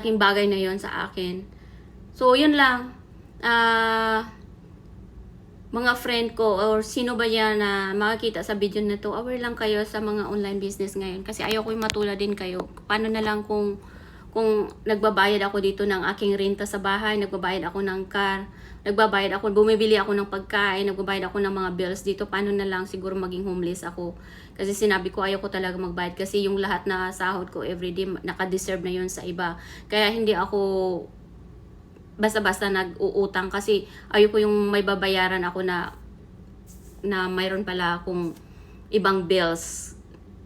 malaking bagay na yon sa akin. So, yun lang. Mga friend ko or sino ba yan na makakita sa video na to, aware lang kayo sa mga online business ngayon. Kasi ayaw ko yung matulad din kayo. Paano na lang kung nagbabayad ako dito ng aking renta sa bahay, nagbabayad ako ng car, nagbabayad ako, bumibili ako ng pagkain, nagbabayad ako ng mga bills dito, paano na lang siguro maging homeless ako. Kasi sinabi ko ayaw ko talaga magbayad kasi yung lahat na sahod ko everyday nakadeserve na yun sa iba. Kaya hindi ako basta-basta nag-uutang kasi ayoko yung may babayaran ako na mayroon pala akong ibang bills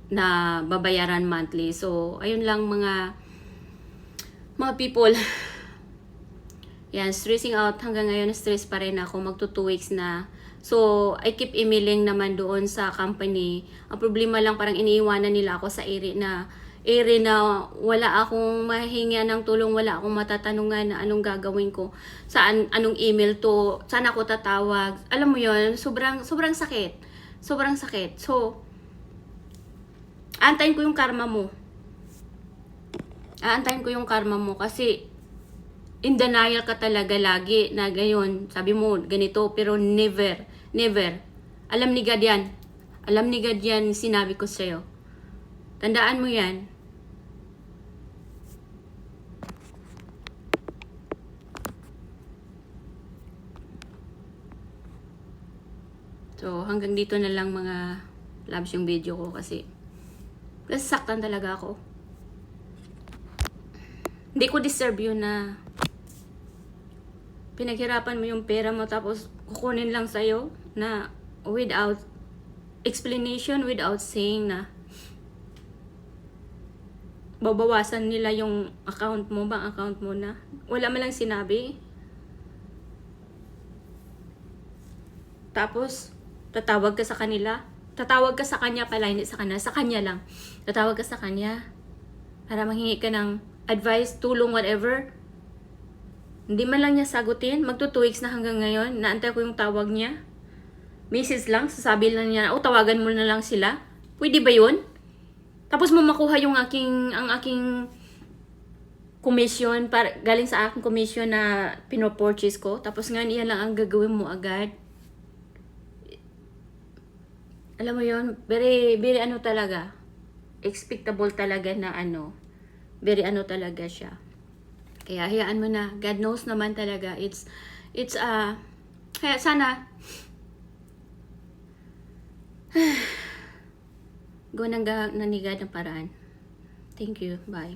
na babayaran monthly. So, ayun lang mga people. Yan, stressing out. Hanggang ngayon, stress pa rin ako. Magto 2 weeks na. So, I keep emailing naman doon sa company. Ang problema lang, parang iniiwanan nila ako sa area na wala akong mahinga ng tulong, wala akong matatanungan na anong gagawin ko, anong email to, saan ako tatawag. Alam mo yon, sobrang sakit. Sobrang sakit. So, aantayin ko yung karma mo. Aantayin ko yung karma mo kasi in denial ka talaga lagi na gayon. Sabi mo, ganito, pero never. Alam ni God yan. Alam ni God yan, sinabi ko sa'yo. Tandaan mo yan. So, hanggang dito na lang mga loves yung video ko kasi nasasaktan talaga ako. Hindi ko deserve yun na pinaghirapan mo yung pera mo tapos kukunin lang sa'yo na without explanation, without saying na babawasan nila yung account mo, bank account mo na. Wala man lang sinabi. Tapos, tatawag ka sa kanila. Tatawag ka sa kanya pala, hindi sa kanya. Sa kanya lang. Tatawag ka sa kanya para manghingi ka ng advice, tulong, whatever. Hindi man lang niya sagutin. Magto 2 weeks na hanggang ngayon. Naantay ko yung tawag niya. Message lang. Sasabi lang niya, tawagan mo na lang sila. Pwede ba yun? Tapos mo makuha yung ang aking commission, galing sa aking commission na pinopurchase ko. Tapos nga yan lang ang gagawin mo agad. Alam mo yon, very ano talaga, expectable talaga na very talaga siya. Kaya hayaan mo na, God knows naman talaga, kaya sana, go nang nanigad ng paraan. Thank you, bye.